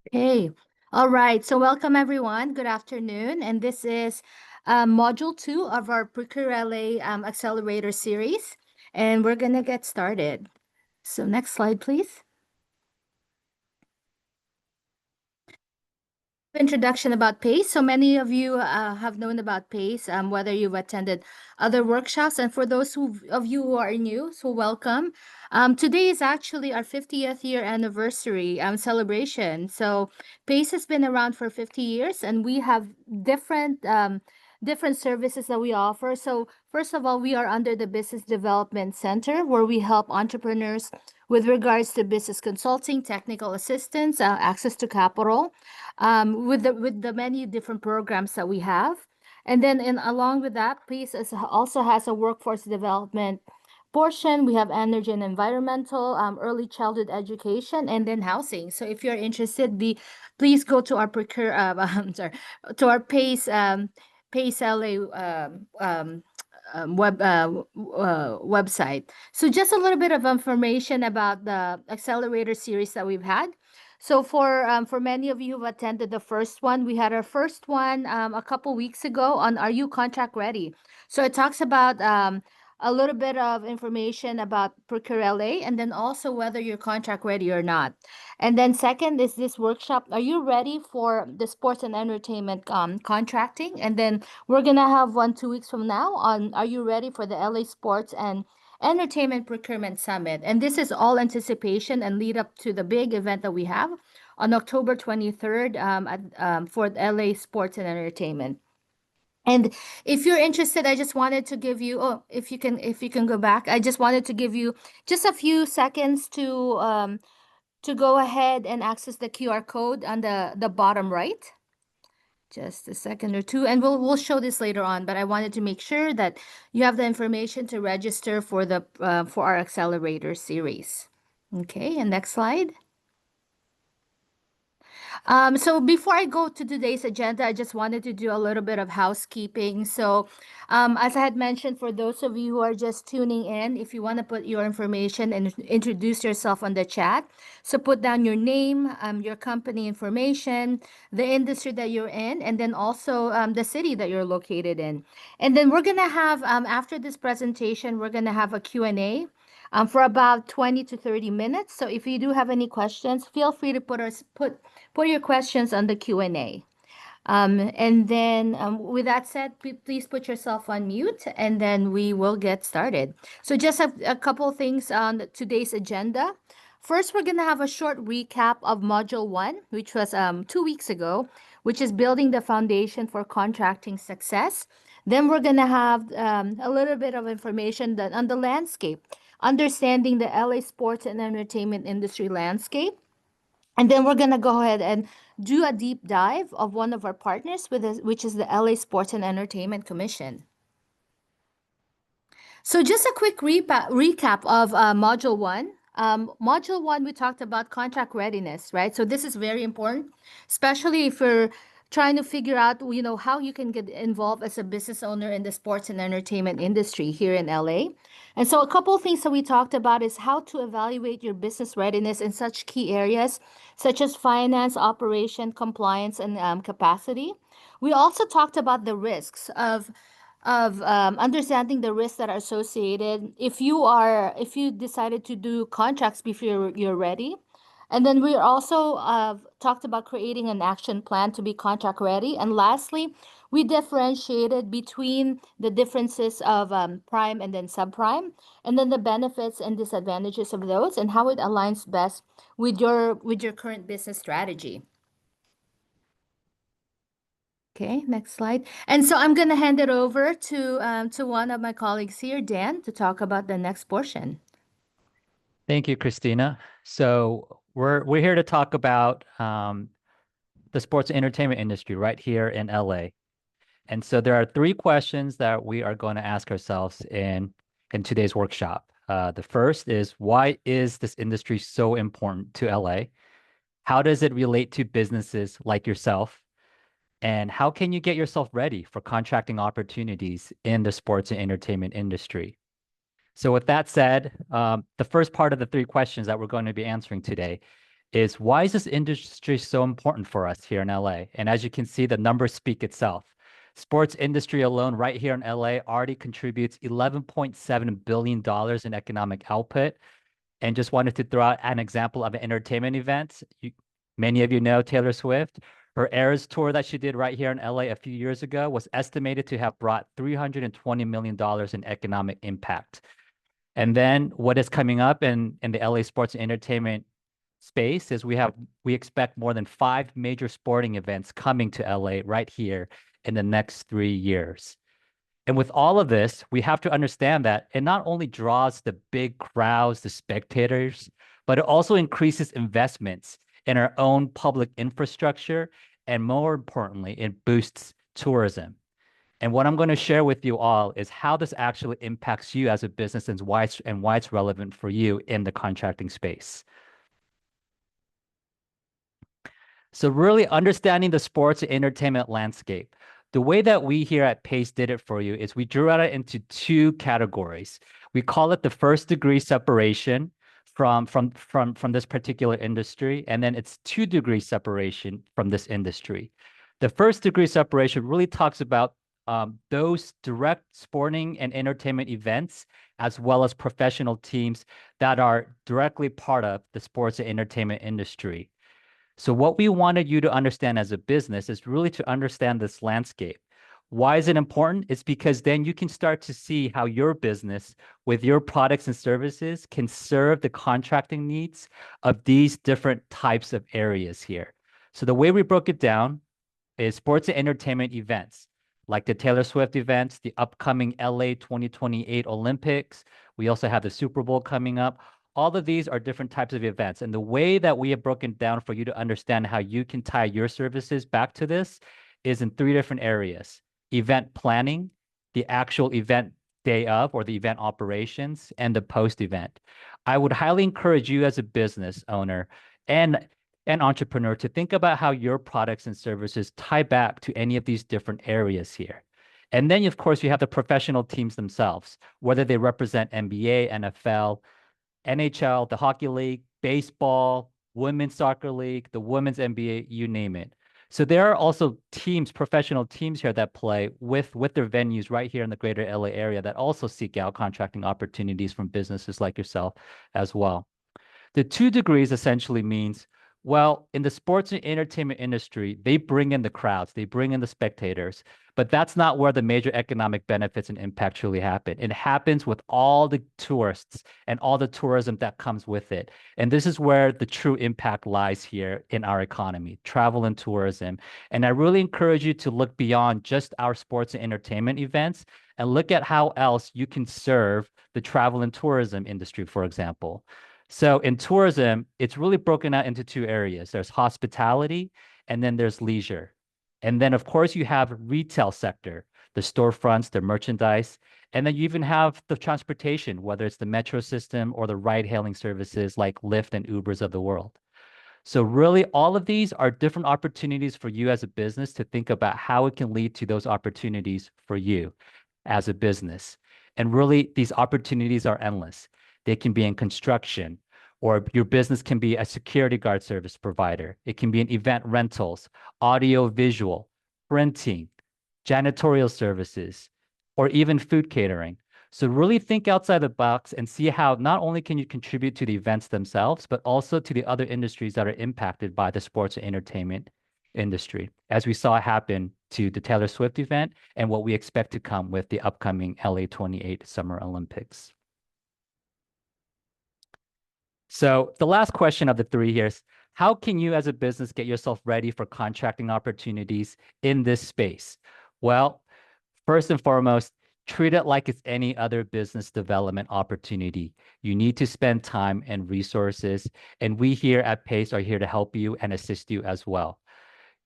Hey, all right. So welcome everyone. Good afternoon. And this is module 2 of our ProcureLA Accelerator series. And we're going to get started. So next slide, please. Introduction about PACE. So many of you have known about PACE, whether you've attended other workshops. And for those of you who are new, so welcome. Today is actually our 50th year anniversary celebration. So PACE has been around for 50 years, and we have different services that we offer. So first of all, we are under the Business Development Center, where we help entrepreneurs with regards to business consulting, technical assistance, access to capital, with the many different programs that we have. And then along with that, PACE also has a workforce development portion. We have energy and environmental, early childhood education, and then housing. So if you're interested, please go to our I'm sorry, to our PACE LA website. So just a little bit of information about the accelerator series that we've had. So for many of you who attended the first one, we had our first one a couple weeks ago on Are You Contract Ready? So it talks about a little bit of information about ProcureLA and then also whether you're contract ready or not. And then second is this workshop, Are you ready for the sports and entertainment contracting? And then we're gonna have one 2 weeks from now on Are you ready for the LA Sports and Entertainment Procurement Summit? And this is all anticipation and lead up to the big event that we have on October 23rd for LA Sports and Entertainment. And if you're interested, I just wanted to give you, oh, if you can go back, I just wanted to give you just a few seconds to go ahead and access the QR code on the bottom right. Just a second or two, and we'll show this later on, but I wanted to make sure that you have the information to register for the for our accelerator series. Okay, and next slide. So before I go to today's agenda, I just wanted to do a little bit of housekeeping. So, as I had mentioned, for those of you who are just tuning in, if you want to put your information and introduce yourself on the chat, so put down your name, your company information, the industry that you're in, and then also the city that you're located in. And then we're gonna have after this presentation, we're gonna have a Q&A for about 20 to 30 minutes. So if you do have any questions, feel free to put your questions on the Q&A. And then with that said, please put yourself on mute and then we will get started. So just a couple things on today's agenda. First, we're going to have a short recap of Module 1, which was 2 weeks ago, which is building the foundation for contracting success. Then we're going to have a little bit of information on the landscape, understanding the LA sports and entertainment industry landscape. And then we're going to go ahead and do a deep dive of one of our partners, which is the LA Sports and Entertainment Commission. So just a quick recap of Module 1. Module 1, we talked about contract readiness, right? So this is very important, especially if you're trying to figure out, how you can get involved as a business owner in the sports and entertainment industry here in LA. And so a couple of things that we talked about is how to evaluate your business readiness in such key areas, such as finance, operation, compliance, and capacity. We also talked about the risks of understanding the risks that are associated if you decided to do contracts before you're ready. And then we also talked about creating an action plan to be contract ready. And lastly, we differentiated between the differences of prime and then subprime, and then the benefits and disadvantages of those, and how it aligns best with your current business strategy. Okay, next slide. And so I'm going to hand it over to one of my colleagues here, Dan, to talk about the next portion. Thank you, Christina. So we're here to talk about the sports and entertainment industry right here in LA. And so there are three questions that we are going to ask ourselves in today's workshop. The first is, why is this industry so important to LA? How does it relate to businesses like yourself? And how can you get yourself ready for contracting opportunities in the sports and entertainment industry? So with that said, the first part of the three questions that we're going to be answering today is why is this industry so important for us here in LA? And as you can see, the numbers speak itself. Sports industry alone right here in LA already contributes $11.7 billion in economic output. And just wanted to throw out an example of an entertainment event. Many of you know Taylor Swift. Her Eras tour that she did right here in LA a few years ago was estimated to have brought $320 million in economic impact. And then what is coming up in the LA sports and entertainment space is we expect more than 5 major sporting events coming to LA right here in the next 3 years. And with all of this, we have to understand that it not only draws the big crowds, the spectators, but it also increases investments in our own public infrastructure. And more importantly, it boosts tourism. And what I'm going to share with you all is how this actually impacts you as a business and why it's relevant for you in the contracting space. So really understanding the sports and entertainment landscape. The way that we here at Pace did it for you is we drew it into 2 categories. We call it the first degree separation from this particular industry, and then it's 2 degree separation from this industry. The first degree separation really talks about those direct sporting and entertainment events, as well as professional teams that are directly part of the sports and entertainment industry. So what we wanted you to understand as a business is really to understand this landscape. Why is it important? It's because then you can start to see how your business with your products and services can serve the contracting needs of these different types of areas here. So the way we broke it down is sports and entertainment events, like the Taylor Swift events, the upcoming LA 2028 Olympics. We also have the Super Bowl coming up. All of these are different types of events. And the way that we have broken down for you to understand how you can tie your services back to this is in 3 different areas: event planning, the actual event day of or the event operations, and the post event. I would highly encourage you as a business owner and an entrepreneur to think about how your products and services tie back to any of these different areas here. And then, of course, you have the professional teams themselves, whether they represent NBA, NFL, NHL, the hockey league, baseball, women's soccer league, the women's NBA, you name it. So there are also teams, professional teams here that play with their venues right here in the greater LA area that also seek out contracting opportunities from businesses like yourself as well. The 2 degrees essentially means, well, in the sports and entertainment industry, they bring in the crowds, they bring in the spectators, but that's not where the major economic benefits and impact truly happen. It happens with all the tourists and all the tourism that comes with it. And this is where the true impact lies here in our economy, travel and tourism. And I really encourage you to look beyond just our sports and entertainment events and look at how else you can serve the travel and tourism industry, for example. So in tourism, it's really broken out into 2 areas. There's hospitality and then there's leisure. And then of course you have retail sector, the storefronts, the merchandise, and then you even have the transportation, whether it's the metro system or the ride hailing services like Lyft and Ubers of the world. So really all of these are different opportunities for you as a business to think about how it can lead to those opportunities for you as a business. And really these opportunities are endless. They can be in construction, or your business can be a security guard service provider. It can be in event rentals, audio visual, printing, janitorial services, or even food catering. So really think outside the box and see how not only can you contribute to the events themselves, but also to the other industries that are impacted by the sports and entertainment industry, as we saw happen to the Taylor Swift event and what we expect to come with the upcoming LA 28 Summer Olympics. So the last question of the 3 here is, how can you as a business get yourself ready for contracting opportunities in this space? Well, first and foremost, treat it like it's any other business development opportunity. You need to spend time and resources, and we here at Pace are here to help you and assist you as well.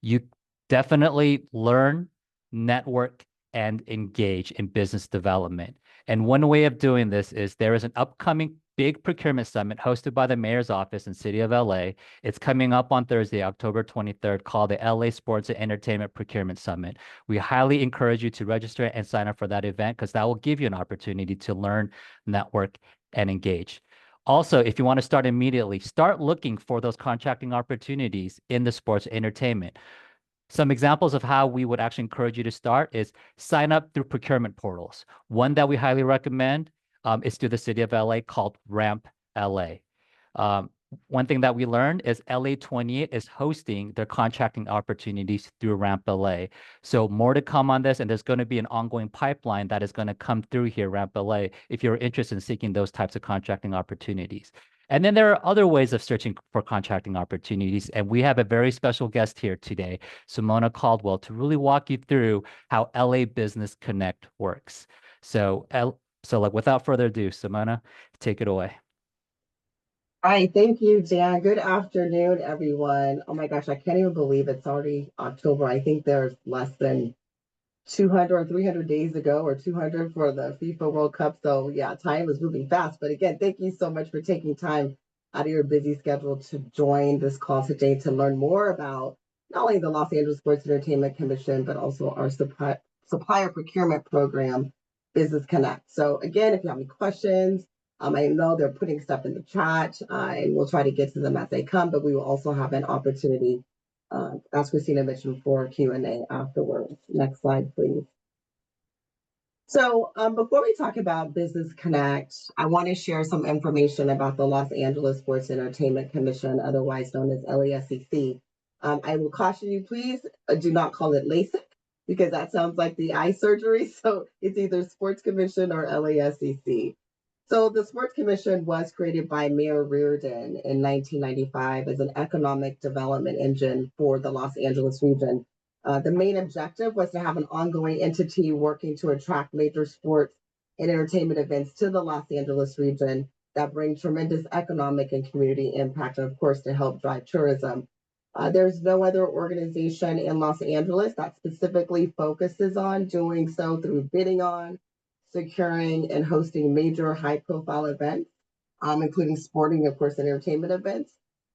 You definitely learn, network, and engage in business development. And one way of doing this is there is an upcoming big procurement summit hosted by the mayor's office in City of LA. It's coming up on Thursday, October 23rd, called the LA Sports and Entertainment Procurement Summit. We highly encourage you to register and sign up for that event because that will give you an opportunity to learn, network, and engage. Also, if you want to start immediately, start looking for those contracting opportunities in the sports entertainment. Some examples of how we would actually encourage you to start is sign up through procurement portals. One that we highly recommend is through the city of LA called Ramp LA. One thing that we learned is LA 28 is hosting their contracting opportunities through Ramp LA. So more to come on this, and there's going to be an ongoing pipeline that is going to come through here, Ramp LA, if you're interested in seeking those types of contracting opportunities. And then there are other ways of searching for contracting opportunities. And we have a very special guest here today, Simona Caldwell, to really walk you through how LA Business Connect works. So, without further ado, Simona, take it away. All right, thank you, Dan. Good afternoon, everyone. Oh my gosh, I can't even believe it's already October. I think there's less than 200 or 300 days ago, or 200 for the FIFA World Cup. So yeah, time is moving fast. But again, thank you so much for taking time out of your busy schedule to join this call today to learn more about not only the Los Angeles Sports Entertainment Commission, but also our supplier procurement program, Business Connect. So again, if you have any questions, I know they're putting stuff in the chat, and we'll try to get to them as they come, but we will also have an opportunity, as Christina mentioned, for Q&A afterwards. Next slide, please. So before we talk about Business Connect, I want to share some information about the Los Angeles Sports Entertainment Commission, otherwise known as LASCC. I will caution you, please do not call it LASIK, because that sounds like the eye surgery. So it's either Sports Commission or LASCC. So the Sports Commission was created by Mayor Reardon in 1995 as an economic development engine for the Los Angeles region. The main objective was to have an ongoing entity working to attract major sports and entertainment events to the Los Angeles region that bring tremendous economic and community impact, and of course, to help drive tourism. There's no other organization in Los Angeles that specifically focuses on doing so through bidding on, securing, and hosting major high-profile events, including sporting, of course, and entertainment events.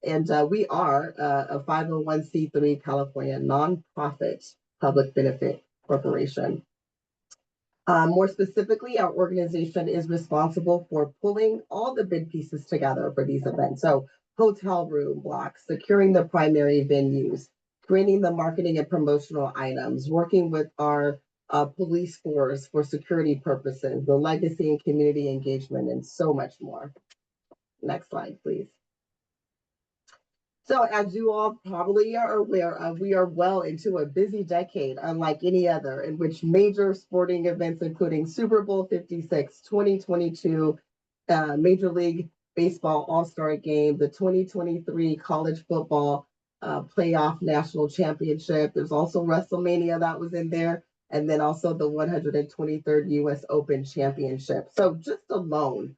And we are a 501c3 California nonprofit public benefit corporation. More specifically, our organization is responsible for pulling all the bid pieces together for these events. So hotel room blocks, securing the primary venues, creating the marketing and promotional items, working with our police force for security purposes, the legacy and community engagement, and so much more. Next slide, please. So as you all probably are aware of, we are well into a busy decade, unlike any other, in which major sporting events, including Super Bowl 56, 2022, Major League Baseball All-Star Game, the 2023 College Football Playoff National Championship. There's also WrestleMania that was in there, and then also the 123rd U.S. Open Championship. So just alone,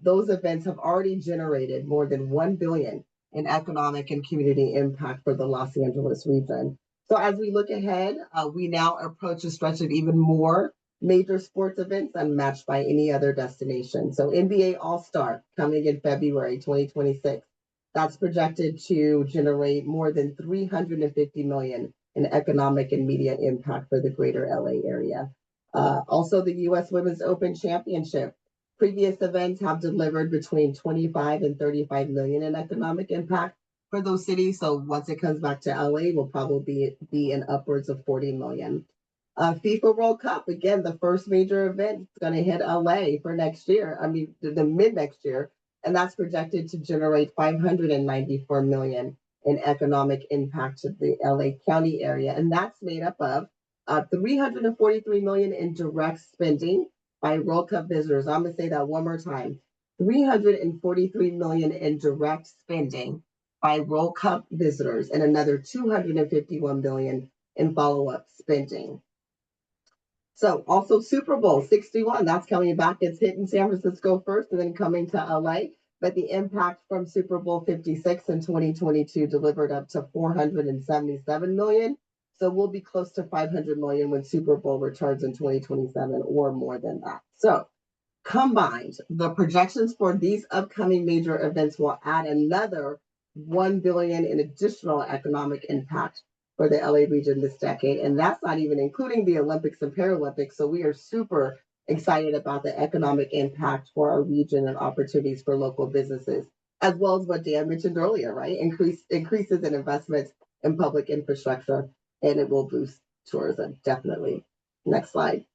those events have already generated more than $1 billion in economic and community impact for the Los Angeles region. So as we look ahead, we now approach a stretch of even more major sports events unmatched by any other destination. So NBA All-Star coming in February 2026. That's projected to generate more than $350 million in economic and media impact for the greater LA area. Also, the U.S. Women's Open Championship. Previous events have delivered between 25 and 35 million in economic impact for those cities. So once it comes back to LA, will probably be in upwards of 40 million. FIFA World Cup, again, the first major event, is going to hit LA for next year. I mean, the mid next year, and that's projected to generate 594 million in economic impact to the LA County area, and that's made up of 343 million in direct spending by World Cup visitors. I'm going to say that one more time. 343 million in direct spending by World Cup visitors, and another 251 billion in follow-up spending. So also Super Bowl 61, that's coming back. It's hitting San Francisco first and then coming to LA. But the impact from Super Bowl 56 in 2022 delivered up to 477 million. So we'll be close to 500 million when Super Bowl returns in 2027, or more than that. So combined, the projections for these upcoming major events will add another 1 billion in additional economic impact for the LA region this decade. And that's not even including the Olympics and Paralympics. So we are super excited about the economic impact for our region and opportunities for local businesses, as well as what Dan mentioned earlier, right? Increases in investments in public infrastructure, and it will boost tourism, definitely. Next slide.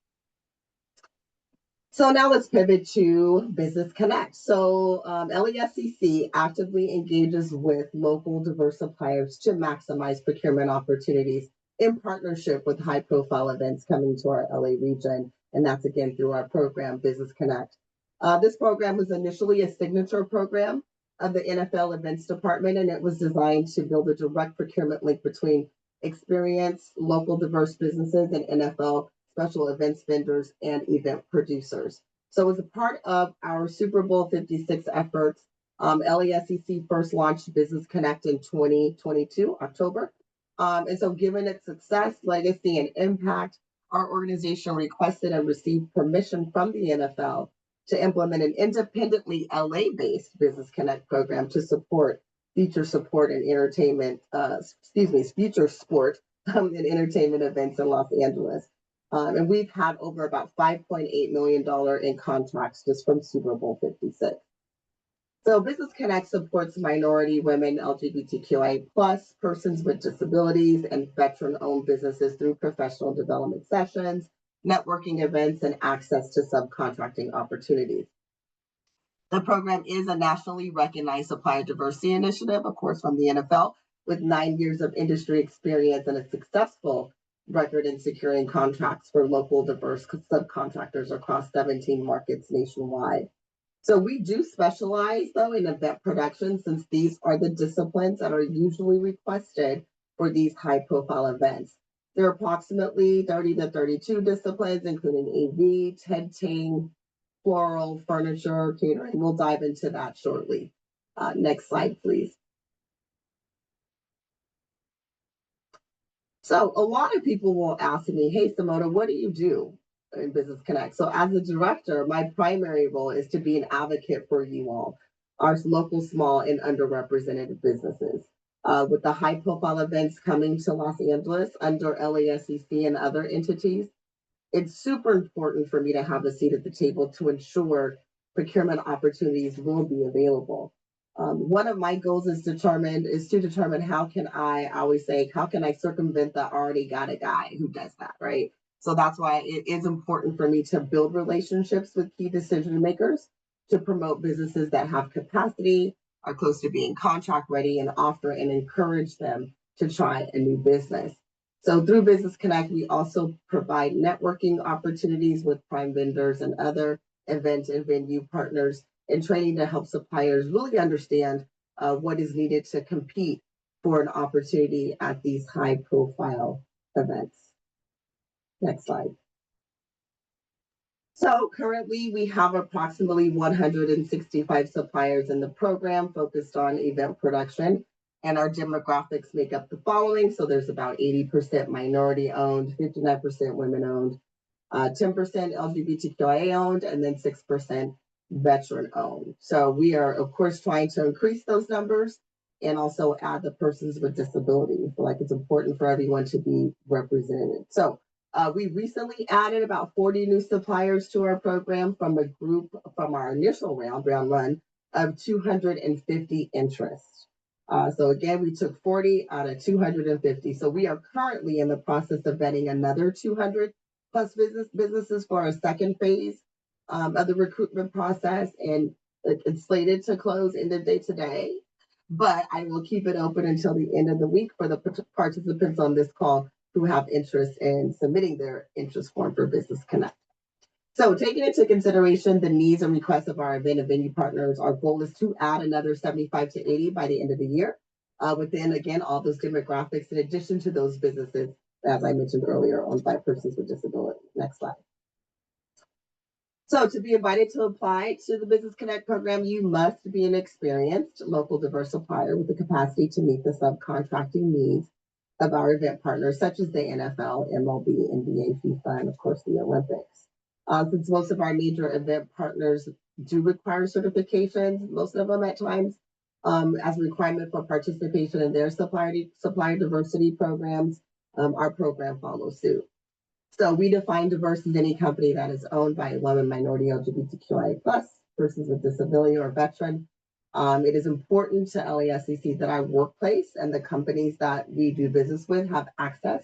So now let's pivot to Business Connect. So LESCC actively engages with local diverse suppliers to maximize procurement opportunities in partnership with high-profile events coming to our LA region, and that's again through our program, Business Connect. This program was initially a signature program of the NFL Events Department, and it was designed to build a direct procurement link between experienced local diverse businesses and NFL special events vendors and event producers. So as a part of our Super Bowl 56 efforts, LESCC first launched Business Connect in 2022, October. And so given its success, legacy, and impact, our organization requested and received permission from the NFL to implement an independently LA-based Business Connect program to support future sport and entertainment events in Los Angeles. And we've had over about $5.8 million in contracts just from Super Bowl 56. So Business Connect supports minority, women, LGBTQIA plus, persons with disabilities, and veteran-owned businesses through professional development sessions, networking events, and access to subcontracting opportunities. The program is a nationally recognized supplier diversity initiative, of course, from the NFL, with 9 years of industry experience and a successful record in securing contracts for local diverse subcontractors across 17 markets nationwide. So we do specialize, though, in event production, since these are the disciplines that are usually requested for these high-profile events. There are approximately 30 to 32 disciplines, including AV, tenting, floral, furniture, catering. We'll dive into that shortly. Next slide, please. So a lot of people will ask me, hey, Simona, what do you do in Business Connect? So as a director, my primary role is to be an advocate for you all, our local, small, and underrepresented businesses. With the high-profile events coming to Los Angeles under LASCC and other entities, it's super important for me to have a seat at the table to ensure procurement opportunities will be available. One of my goals is to determine how can I always say, how can I circumvent the already got a guy who does that, right? So that's why it is important for me to build relationships with key decision makers to promote businesses that have capacity, are close to being contract ready, and offer and encourage them to try a new business. So through Business Connect, we also provide networking opportunities with prime vendors and other event and venue partners, and training to help suppliers really understand what is needed to compete for an opportunity at these high profile events. Next slide. So currently we have approximately 165 suppliers in the program focused on event production, and our demographics make up the following. So there's about 80% minority owned, 59% women owned, 10% LGBTQIA owned, and then 6% veteran owned. So we are, of course, trying to increase those numbers and also add the persons with disabilities. So like it's important for everyone to be represented. So we recently added about 40 new suppliers to our program from our initial round one of 250 interests. So again, we took 40 out of 250. So we are currently in the process of vetting another 200 plus businesses for our second phase of the recruitment process, and it's slated to close end of day today, but I will keep it open until the end of the week for the participants on this call who have interest in submitting their interest form for Business Connect. So taking into consideration the needs and requests of our event and venue partners, our goal is to add another 75 to 80 by the end of the year, within, again, all those demographics, in addition to those businesses, as I mentioned earlier, owned by persons with disability. Next slide. So to be invited to apply to the Business Connect program, you must be an experienced local diverse supplier with the capacity to meet the subcontracting needs of our event partners, such as the NFL, MLB, NBA, FIFA, and of course the Olympics. Since most of our major event partners do require certifications, most of them at times, as a requirement for participation in their supplier diversity programs, our program follows suit. So we define diverse as any company that is owned by a woman, minority, LGBTQIA plus, persons with disability or veteran. It is important to LASCC that our workplace and the companies that we do business with have access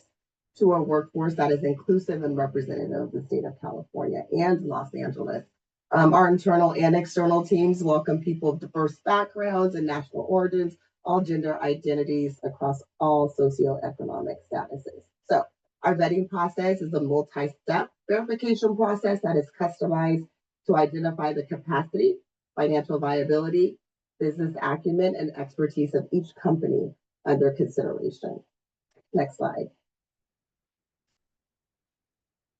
to a workforce that is inclusive and representative of the state of California and Los Angeles. Our internal and external teams welcome people of diverse backgrounds and national origins, all gender identities across all socioeconomic statuses. So our vetting process is a multi-step verification process that is customized to identify the capacity, financial viability, business acumen, and expertise of each company under consideration. Next slide.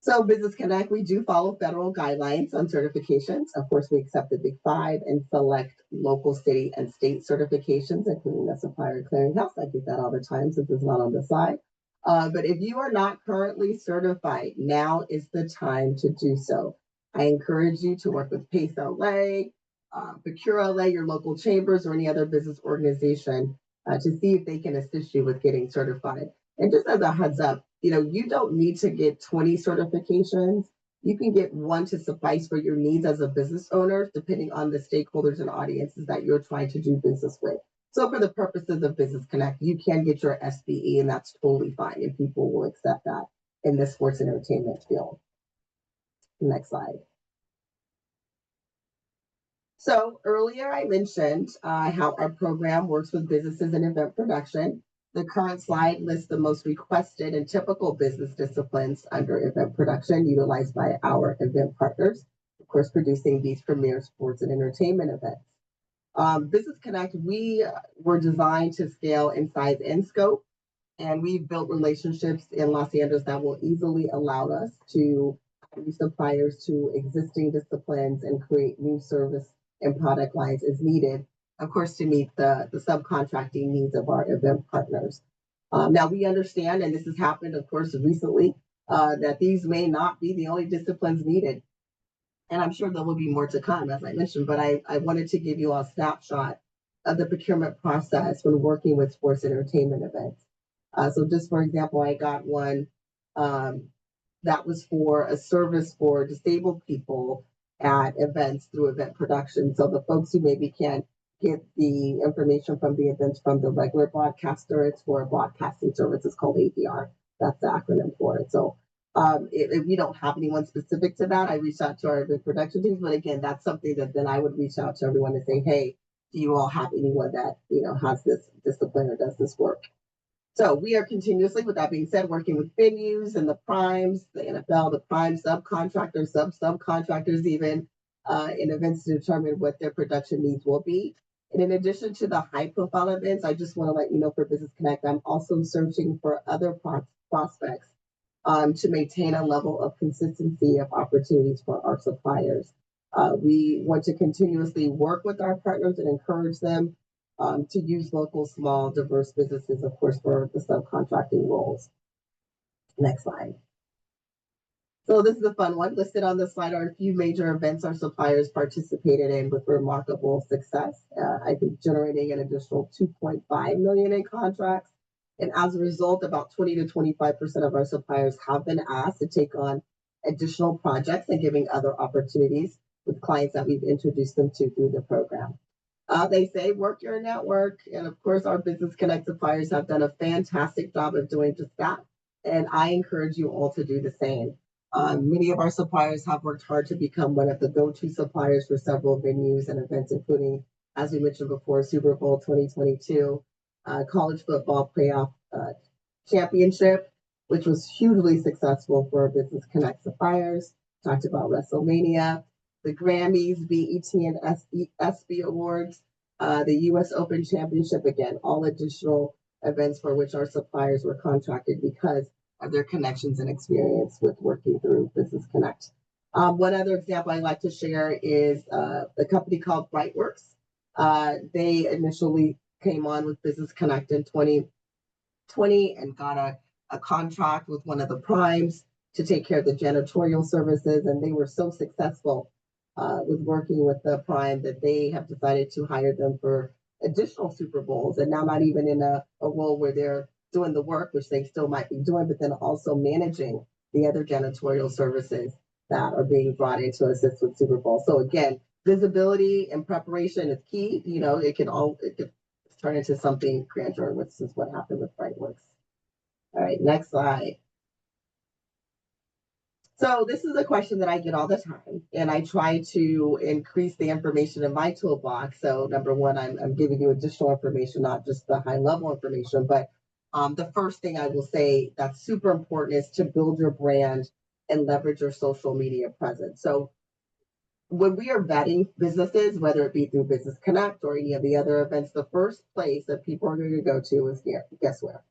So Business Connect, we do follow federal guidelines on certifications. Of course, we accept the Big Five and select local, city, and state certifications, including the Supplier Clearinghouse. I get that all the time since it's not on the slide. But if you are not currently certified, now is the time to do so. I encourage you to work with ProcureLA, ProcureLA, your local chambers, or any other business organization to see if they can assist you with getting certified. And just as a heads up, you don't need to get 20 certifications. You can get one to suffice for your needs as a business owner, depending on the stakeholders and audiences that you're trying to do business with. So for the purposes of Business Connect, you can get your SBE, and that's totally fine, and people will accept that in the sports entertainment field. Next slide. So earlier I mentioned how our program works with businesses in event production. The current slide lists the most requested and typical business disciplines under event production utilized by our event partners, of course, producing these premier sports and entertainment events. Business Connect, we were designed to scale in size and scope, and we've built relationships in Los Angeles that will easily allow us to introduce suppliers to existing disciplines and create new service and product lines as needed, of course, to meet the subcontracting needs of our event partners. Now, we understand, and this has happened, of course, recently, that these may not be the only disciplines needed. And I'm sure there will be more to come, as I mentioned, but I wanted to give you a snapshot of the procurement process when working with sports entertainment events. So just for example, I got one that was for a service for disabled people at events through event production. So the folks who maybe can't get the information from the events from the regular broadcaster, it's for a broadcasting service. It's called ADR. That's the acronym for it. So if we don't have anyone specific to that, I reach out to our event production teams. But again, that's something that then I would reach out to everyone and say, hey, do you all have anyone that has this discipline or does this work? So we are continuously, with that being said, working with venues and the primes, the NFL, the prime subcontractors, subcontractors even in events to determine what their production needs will be. And in addition to the high profile events, I just want to let you know for Business Connect, I'm also searching for other prospects to maintain a level of consistency of opportunities for our suppliers. We want to continuously work with our partners and encourage them to use local, small, diverse businesses, of course, for the subcontracting roles. Next slide. So this is a fun one. Listed on the slide are a few major events our suppliers participated in with remarkable success. I think generating an additional 2.5 million in contracts. And as a result, about 20 to 25% of our suppliers have been asked to take on additional projects and giving other opportunities with clients that we've introduced them to through the program. They say work your network. And of course, our Business Connect suppliers have done a fantastic job of doing just that. And I encourage you all to do the same. Many of our suppliers have worked hard to become one of the go-to suppliers for several venues and events, including, as we mentioned before, Super Bowl 2022, college football playoff championship, which was hugely successful for our Business Connect suppliers. Talked about WrestleMania, the Grammys, BET, and ESPY Awards, the US Open Championship, again, all additional events for which our suppliers were contracted because of their connections and experience with working through Business Connect. One other example I'd like to share is a company called Brightworks. They initially came on with Business Connect in 2020 and got a contract with one of the primes to take care of the janitorial services, and they were so successful with working with the prime that they have decided to hire them for additional Super Bowls, and now not even in a role where they're doing the work, which they still might be doing, but then also managing the other janitorial services that are being brought in to assist with Super Bowl. So again, visibility and preparation is key. It could turn into something grandeur, which is what happened with Brightworks. All right, next slide. So this is a question that I get all the time, and I try to increase the information in my toolbox. So number one, I'm giving you additional information, not just the high level information, but the first thing I will say that's super important is to build your brand and leverage your social media presence. So when we are vetting businesses, whether it be through Business Connect or any of the other events, the first place that people are going to go to is here. Guess where?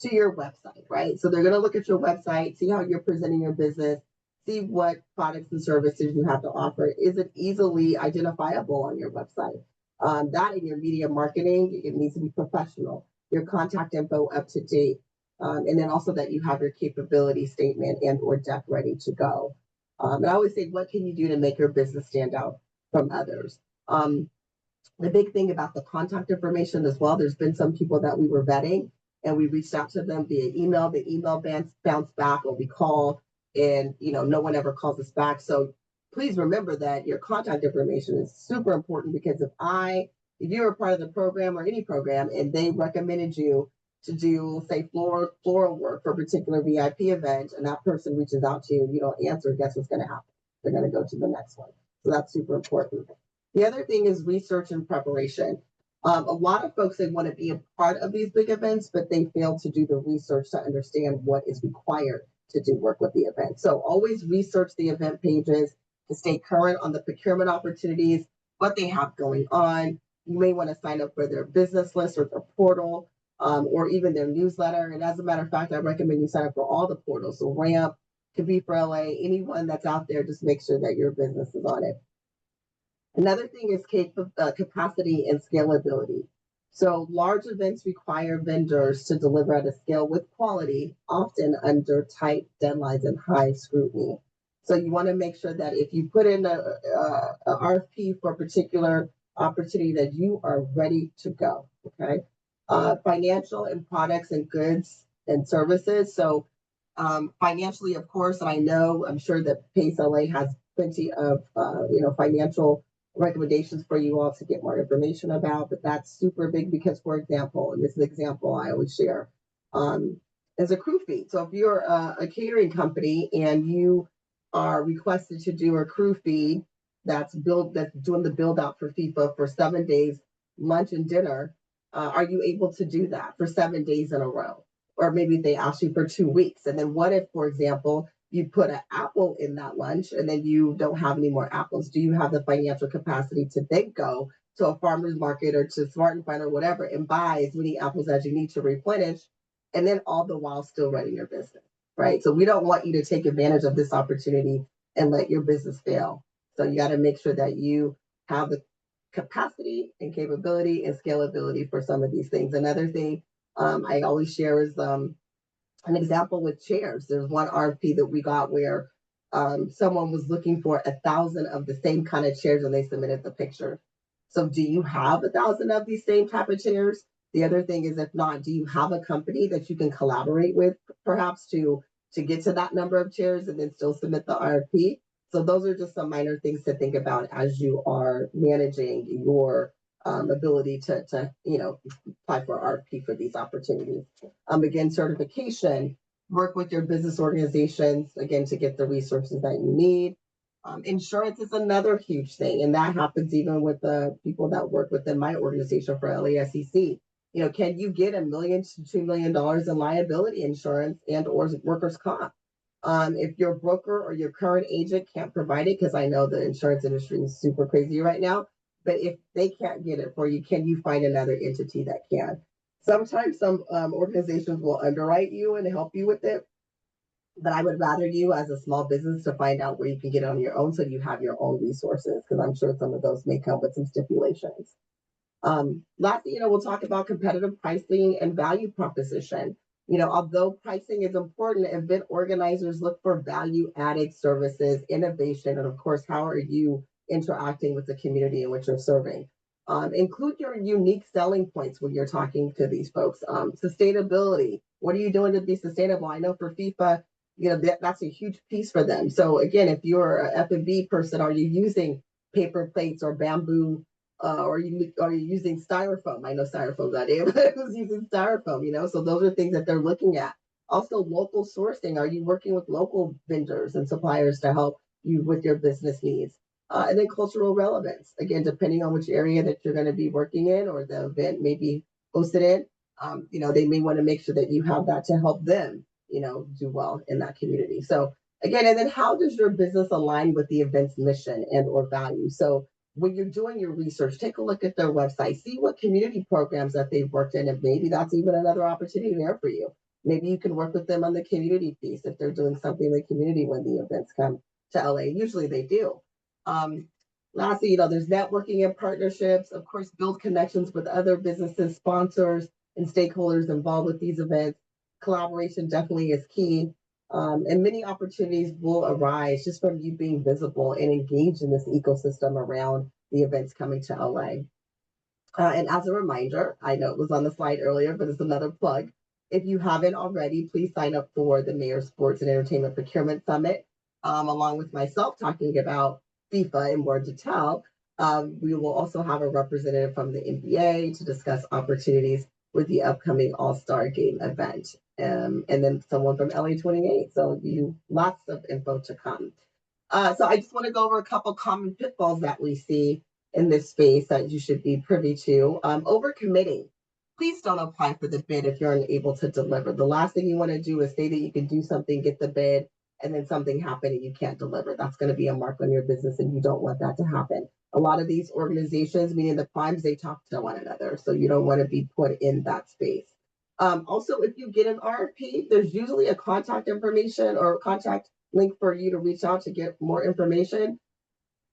To your website, right? So they're going to look at your website, see how you're presenting your business, see what products and services you have to offer. Is it easily identifiable on your website? That in your media marketing, it needs to be professional. Your contact info up to date, and then also that you have your capability statement and or deck ready to go. And I always say, what can you do to make your business stand out from others? The big thing about the contact information as well, there's been some people that we were vetting and we reached out to them via email. The email bounced back or we call and no one ever calls us back. So please remember that your contact information is super important because if you were part of the program or any program and they recommended you to do, say, floral work for a particular VIP event and that person reaches out to you and you don't answer, guess what's going to happen? They're going to go to the next one. So that's super important. The other thing is research and preparation. A lot of folks, they want to be a part of these big events, but they fail to do the research to understand what is required to do work with the event. So always research the event pages to stay current on the procurement opportunities, what they have going on. You may want to sign up for their business list or their portal, or even their newsletter. And as a matter of fact, I recommend you sign up for all the portals. So Ramp, ProcureLA, anyone that's out there, just make sure that your business is on it. Another thing is capacity and scalability. So large events require vendors to deliver at a scale with quality, often under tight deadlines and high scrutiny. So you want to make sure that if you put in a RFP for a particular opportunity that you are ready to go, okay? Financial and products and goods and services. So financially, of course, and I'm sure that ProcureLA has plenty of, financial recommendations for you all to get more information about, but that's super big because, for example, and this is an example I always share, is a crew feed. So if you're a catering company and you are requested to do a crew feed that's doing the build out for FIFA for 7 days, lunch and dinner, are you able to do that for 7 days in a row? Or maybe they ask you for 2 weeks. And then what if, for example, you put an apple in that lunch and then you don't have any more apples? Do you have the financial capacity to then go to a farmer's market or to Smart and Find or whatever and buy as many apples as you need to replenish, and then all the while still running your business, right? So we don't want you to take advantage of this opportunity and let your business fail. So you got to make sure that you have the capacity and capability and scalability for some of these things. Another thing I always share is an example with chairs. There's one RFP that we got where someone was looking for 1,000 of the same kind of chairs and they submitted the picture. So do you have 1,000 of these same type of chairs? The other thing is, if not, do you have a company that you can collaborate with perhaps to get to that number of chairs and then still submit the RFP? So those are just some minor things to think about as you are managing your ability to apply for RFP for these opportunities. Again, certification, work with your business organizations, again, to get the resources that you need. Insurance is another huge thing, and that happens even with the people that work within my organization for LASEC. Can you get $1 million to $2 million in liability insurance and or workers' comp? If your broker or your current agent can't provide it, because I know the insurance industry is super crazy right now, but if they can't get it for you, can you find another entity that can? Sometimes some organizations will underwrite you and help you with it, but I would rather you as a small business to find out where you can get it on your own so you have your own resources, because I'm sure some of those may come with some stipulations. Lastly, we'll talk about competitive pricing and value proposition. Although pricing is important, event organizers look for value-added services, innovation, and of course, how are you interacting with the community in which you're serving? Include your unique selling points when you're talking to these folks. Sustainability. What are you doing to be sustainable? I know for FIFA, that's a huge piece for them. So again, if you're a F&B person, are you using paper plates or bamboo, or are you using styrofoam? I know styrofoam's not it, but who's using styrofoam? So those are things that they're looking at. Also, local sourcing. Are you working with local vendors and suppliers to help you with your business needs? And then cultural relevance. Again, depending on which area that you're going to be working in or the event may be hosted in, they may want to make sure that you have that to help them, do well in that community. So again, and then how does your business align with the event's mission and or value? So when you're doing your research, take a look at their website, see what community programs that they've worked in, and maybe that's even another opportunity there for you. Maybe you can work with them on the community piece if they're doing something in the community when the events come to LA. Usually they do. Lastly, there's networking and partnerships. Of course, build connections with other businesses, sponsors, and stakeholders involved with these events. Collaboration definitely is key. And many opportunities will arise just from you being visible and engaged in this ecosystem around the events coming to LA. And as a reminder, I know it was on the slide earlier, but it's another plug. If you haven't already, please sign up for the Mayor Sports and Entertainment Procurement Summit, along with myself talking about FIFA in more detail. We will also have a representative from the NBA to discuss opportunities with the upcoming All-Star Game event, and then someone from LA 28. So lots of info to come. So I just want to go over a couple common pitfalls that we see in this space that you should be privy to. Overcommitting. Please don't apply for the bid if you're unable to deliver. The last thing you want to do is say that you can do something, get the bid, and then something happened and you can't deliver. That's going to be a mark on your business, and you don't want that to happen. A lot of these organizations, meaning the primes, they talk to one another, so you don't want to be put in that space. Also, if you get an RFP, there's usually a contact information or contact link for you to reach out to get more information.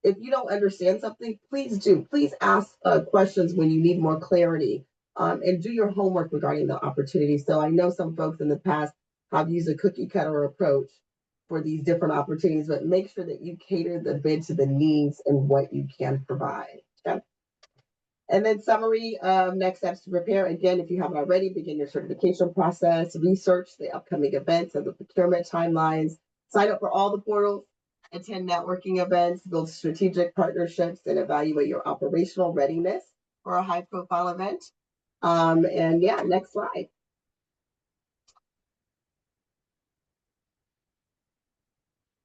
If you don't understand something, please ask questions when you need more clarity, and do your homework regarding the opportunity. So I know some folks in the past have used a cookie cutter approach for these different opportunities, but make sure that you cater the bid to the needs and what you can provide. Okay? And then summary of next steps to prepare. Again, if you haven't already, begin your certification process, research the upcoming events and the procurement timelines, sign up for all the portals, attend networking events, build strategic partnerships, and evaluate your operational readiness for a high profile event. And yeah, next slide.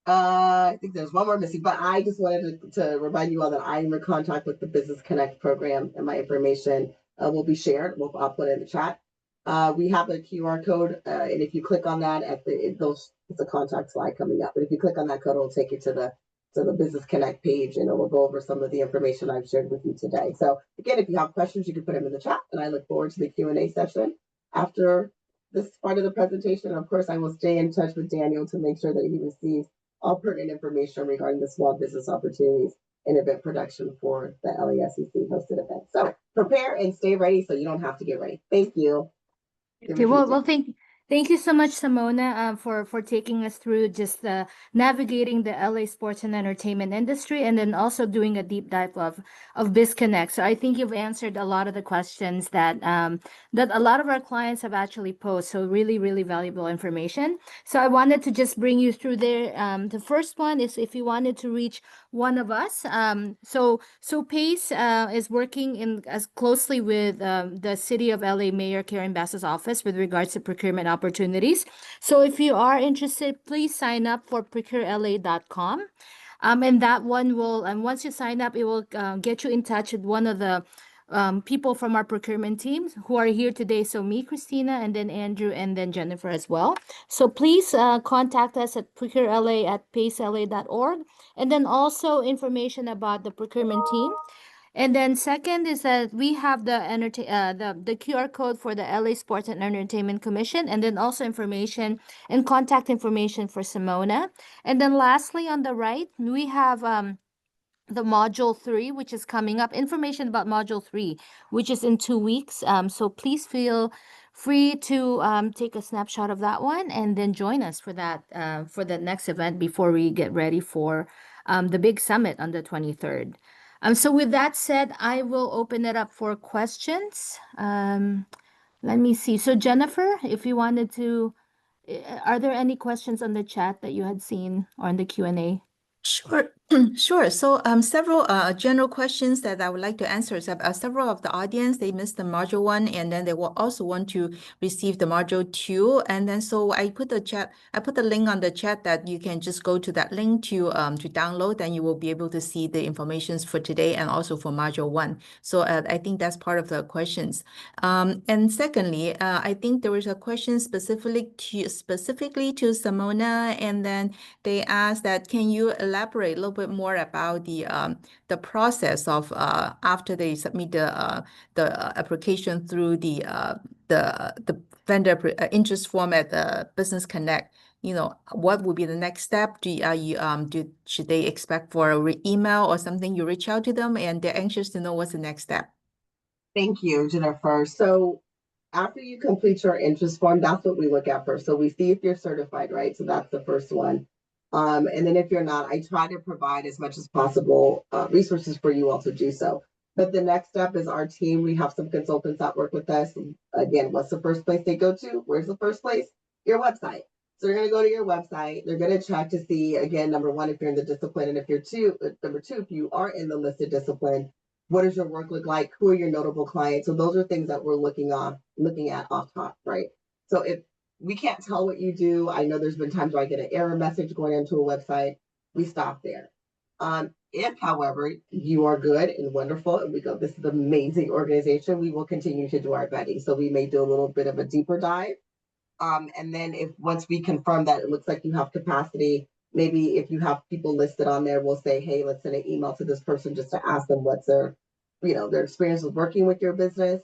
I think there's one more missing, but I just wanted to remind you all that I am in contact with the Business Connect program, and my information will be shared. I'll put it in the chat. We have a QR code, and if you click on that, it's a contact slide coming up. But if you click on that code, it'll take you to the Business Connect page, and it will go over some of the information I've shared with you today. So again, if you have questions, you can put them in the chat, and I look forward to the Q&A session after this part of the presentation. And of course, I will stay in touch with Daniel to make sure that he receives all pertinent information regarding the small business opportunities and event production for the LASEC hosted event. So prepare and stay ready so you don't have to get ready. Thank you. Okay, well, thank you so much, Simona, for taking us through just navigating the LA sports and entertainment industry, and then also doing a deep dive of BizConnect. So I think you've answered a lot of the questions that that a lot of our clients have actually posed. So really, really valuable information. So I wanted to just bring you through there. The first one is if you wanted to reach one of us. So PACE is working as closely with the City of LA Mayor Karen Bass's office with regards to procurement opportunities. So if you are interested, please sign up for ProcureLA.com. And that one will, and once you sign up, it will get you in touch with one of the people from our procurement teams who are here today. So me, Christina, and then Andrew, and then Jennifer as well. So please contact us at ProcureLA@pacela.org. And then also information about the procurement team. And then second is that we have the QR code for the LA Sports and Entertainment Commission, and then also information and contact information for Simona. And then lastly, on the right, we have the module 3, which is coming up, information about module 3, which is in 2 weeks. So please feel free to take a snapshot of that one and then join us for for the next event before we get ready for the big summit on the 23rd. So with that said, I will open it up for questions. Let me see. So Jennifer, if you wanted to Are there any questions on the chat that you had seen or in the Q&A? Sure, sure. So, several general questions that I would like to answer is several of the audience, they missed the module 1, and then they will also want to receive the module 2. And then so I put the link on the chat that you can just go to that link to download, and you will be able to see the informations for today and also for module 1. So I think that's part of the questions. And secondly, I think there was a question specifically to Simona, and then they asked that, can you elaborate a little bit more about the process of after they submit the application through the vendor interest form at the Business Connect? You know, what would be the next step? Should they expect for a email or something? You reach out to them, and they're anxious to know what's the next step. Thank you, Jennifer. So after you complete your interest form, that's what we look at first. So we see if you're certified, right? So that's the first one. And then if you're not, I try to provide as much as possible resources for you all to do so. But the next step is our team. We have some consultants that work with us. Again, what's the first place they go to? Where's the first place? Your website. So they're going to go to your website. They're going to check to see, again, number one, if you're in the discipline, and if you're number two, if you are in the listed discipline, what does your work look like? Who are your notable clients? So those are things that we're looking at off top, right? So if we can't tell what you do, I know there's been times where I get an error message going into a website. We stop there. If, however, you are good and wonderful, and we go, this is an amazing organization, we will continue to do our vetting. So we may do a little bit of a deeper dive. And then if once we confirm that it looks like you have capacity, maybe if you have people listed on there, we'll say, hey, let's send an email to this person just to ask them what's their experience with working with your business.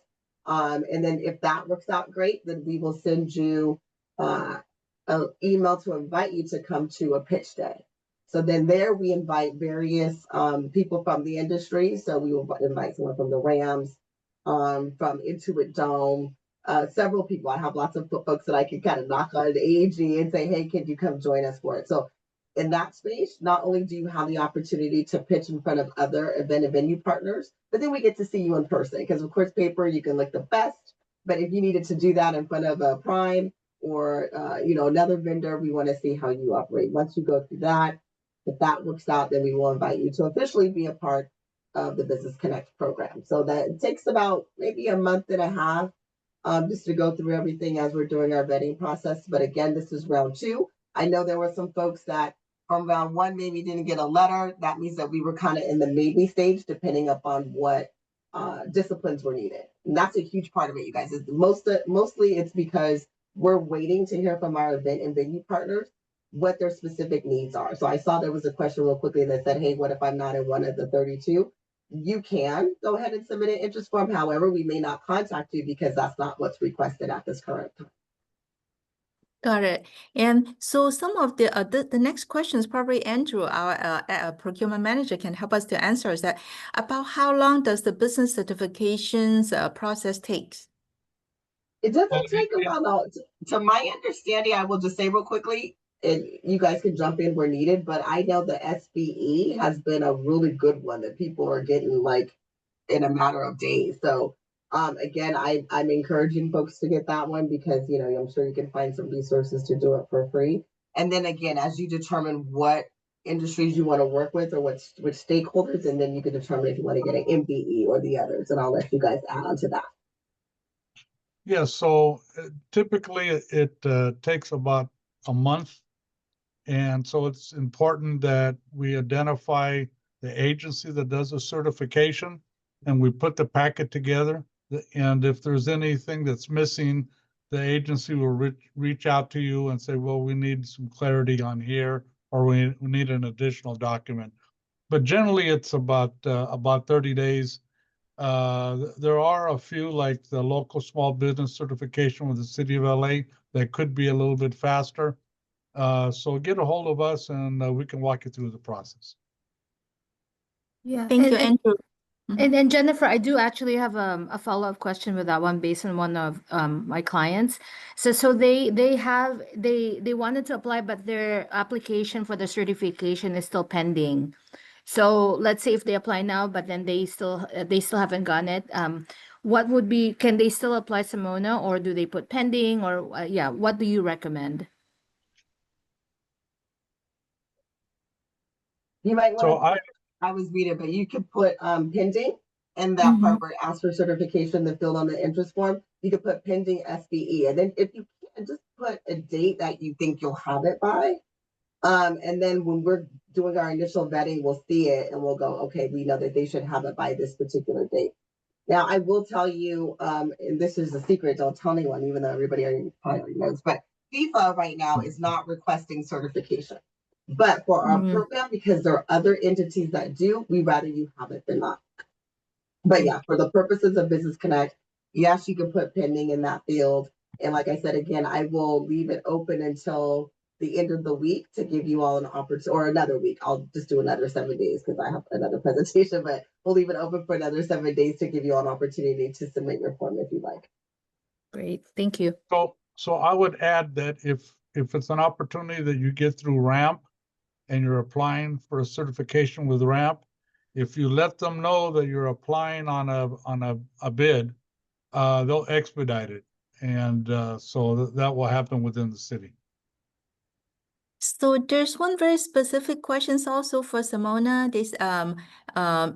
And then if that works out great, then we will send you an email to invite you to come to a pitch day. So then there we invite various people from the industry. So we will invite someone from the Rams, from Intuit Dome, several people. I have lots of folks that I can kind of knock on the AG and say, hey, can you come join us for it? So in that space, not only do you have the opportunity to pitch in front of other event and venue partners, but then we get to see you in person. Because of course, paper, you can look the best. But if you needed to do that in front of a prime or another vendor, we want to see how you operate. Once you go through that, if that works out, then we will invite you to officially be a part of the Business Connect program. So that it takes about maybe a month and a half just to go through everything as we're doing our vetting process. But again, this is round 2. I know there were some folks that from round 1 maybe didn't get a letter. That means that we were kind of in the maybe stage, depending upon what disciplines were needed. And that's a huge part of it, you guys. Mostly it's because we're waiting to hear from our event and venue partners what their specific needs are. So I saw there was a question real quickly that said, hey, what if I'm not in one of the 32? You can go ahead and submit an interest form. However, we may not contact you because that's not what's requested at this current time. Got it. And so some of the next questions, probably Andrew, our procurement manager, can help us to answer, is that about how long does the business certifications process takes? It doesn't take a while. To my understanding, I will just say real quickly, and you guys can jump in where needed, but I know the SBE has been a really good one that people are getting like in a matter of days. So again, I'm encouraging folks to get that one because, I'm sure you can find some resources to do it for free. And then again, as you determine what industries you want to work with or which stakeholders, and then you can determine if you want to get an MBE or the others. And I'll let you guys add on to that. Yeah, so typically it takes about a month. And so it's important that we identify the agency that does the certification and we put the packet together. And if there's anything that's missing, the agency will reach out to you and say, well, we need some clarity on here, or we need an additional document. But generally it's about 30 days. There are a few, like the local small business certification with the city of LA, that could be a little bit faster. So get a hold of us and we can walk you through the process. Yeah. Thank you, Andrew. And Jennifer, I do actually have a follow-up question with that one based on one of my clients. So they wanted to apply, but their application for the certification is still pending. So let's say if they apply now, but then they still haven't gotten it. Can they still apply, Simona, or do they put pending, or what do you recommend? You might So want to, I was reading, but you could put pending in that Mm-hmm. part where it asks for certification, the field on the interest form. You could put pending SBE. And then if you can, just put a date that you think you'll have it by. And then when we're doing our initial vetting, we'll see it and we'll go, okay, we know that they should have it by this particular date. Now, I will tell you, and this is a secret, don't tell anyone, even though everybody probably already knows, but FIFA right now is not requesting certification. But for our program, because there are other entities that do, we rather you have it than not. But yeah, for the purposes of Business Connect, yes, you can put pending in that field. And like I said, again, I will leave it open until the end of the week to give you all an opportunity, or another week. I'll just do another 7 days because I have another presentation, but we'll leave it open for another 7 days to give you all an opportunity to submit your form if you like. Great, thank you. So I would add that if it's an opportunity that you get through RAMP and you're applying for a certification with RAMP, if you let them know that you're applying on a bid, they'll expedite it. And so that will happen within the city. So there's one very specific questions also for Simona. This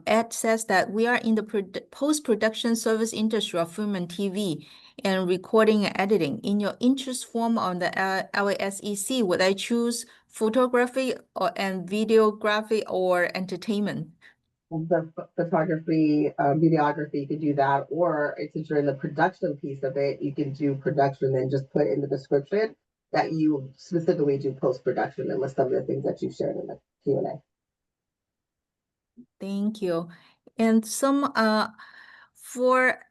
Ed says that we are in the post-production service industry of film and TV and recording and editing. In your interest form on the LASEC, would I choose photography and videography or entertainment? The photography, videography, you could do that. Or since you're in the production piece of it, you can do production and just put in the description that you specifically do post-production and list some of the things that you shared in the Q&A. Thank you. And some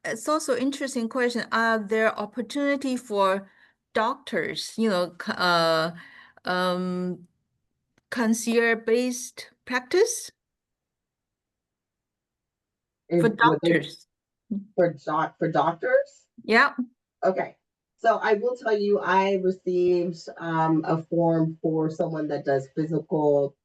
it's also interesting question. Are there opportunity for doctors, concierge-based practice for doctors? For doctors? Yeah. Okay. So I will tell you, I received a form for someone that does physical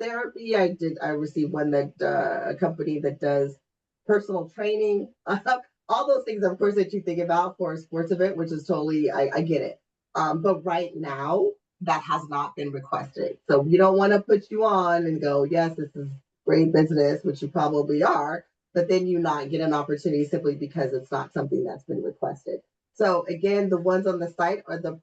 therapy. I received one that a company that does personal training. All those things, of course, that you think about for a sports event, which is totally, I get it. But right now, that has not been requested. So you don't want to put you on and go, yes, this is great business, which you probably are, but then you not get an opportunity simply because it's not something that's been requested. So again, the ones on the site are the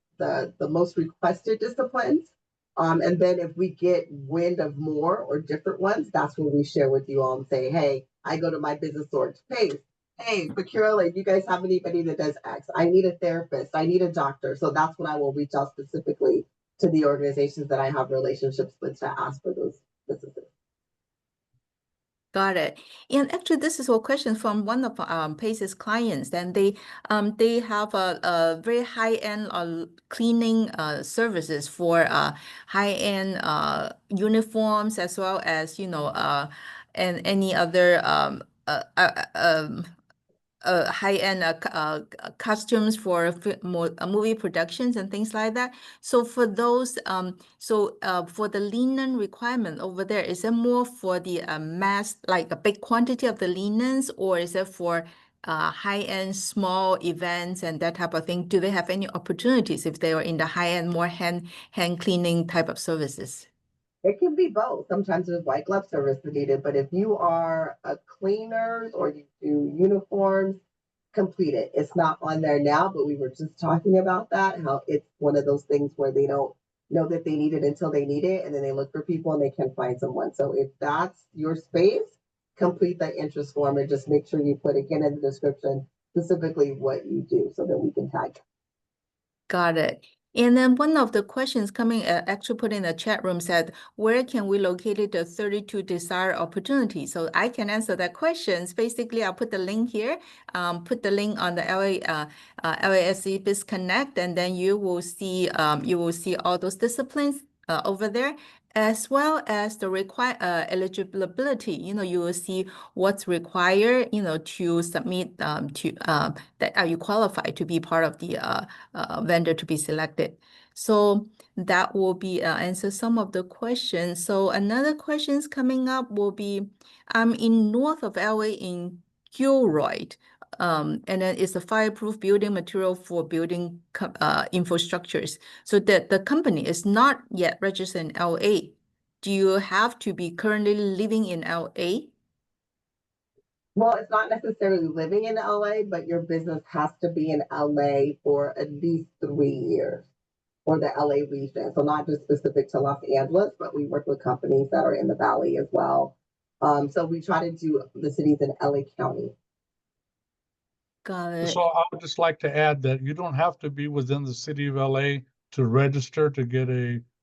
most requested disciplines. And then if we get wind of more or different ones, that's when we share with you all and say, hey, I go to my business org page. Hey, ProcureLA, do you guys have anybody that does X? I need a therapist. I need a doctor. So that's when I will reach out specifically to the organizations that I have relationships with to ask for those businesses. Got it. And actually, this is a question from one of Pace's clients, and they have a very high-end cleaning services for high-end uniforms as well as and any other high-end costumes for movie productions and things like that. So for those, for the linen requirement over there, is it more for the mass, like a big quantity of the linens, or is it for high-end small events and that type of thing? Do they have any opportunities if they are in the high-end, more hand cleaning type of services? It can be both. Sometimes there's white glove service needed, but if you are a cleaner or you do uniforms, complete it. It's not on there now, but we were just talking about that, how it's one of those things where they don't know that they need it until they need it, and then they look for people and they can find someone. So if that's your space, complete that interest form and just make sure you put again in the description specifically what you do so that we can tag. Got it. And then one of the questions coming, actually put in the chat room said, where can we locate the 32 desired opportunities? So I can answer that questions. Basically, I'll put the link here, put the link on the LASE Biz Connect, and then you will see all those disciplines over there, as well as the eligibility. You will see what's required, to submit that are you qualified to be part of the vendor to be selected. So that will be answer some of the questions. So another questions coming up will be, I'm in north of LA in Gilroy, and then it's a fireproof building material for building infrastructures. So that the company is not yet registered in LA. do you have to be currently living in LA? Well, it's not necessarily living in LA, but your business has to be in LA for at least 3 years or the LA region. So not just specific to Los Angeles, but we work with companies that are in the Valley as well. So we try to do the cities in LA County. Got it. So I would just like to add that you don't have to be within the city of LA to register to get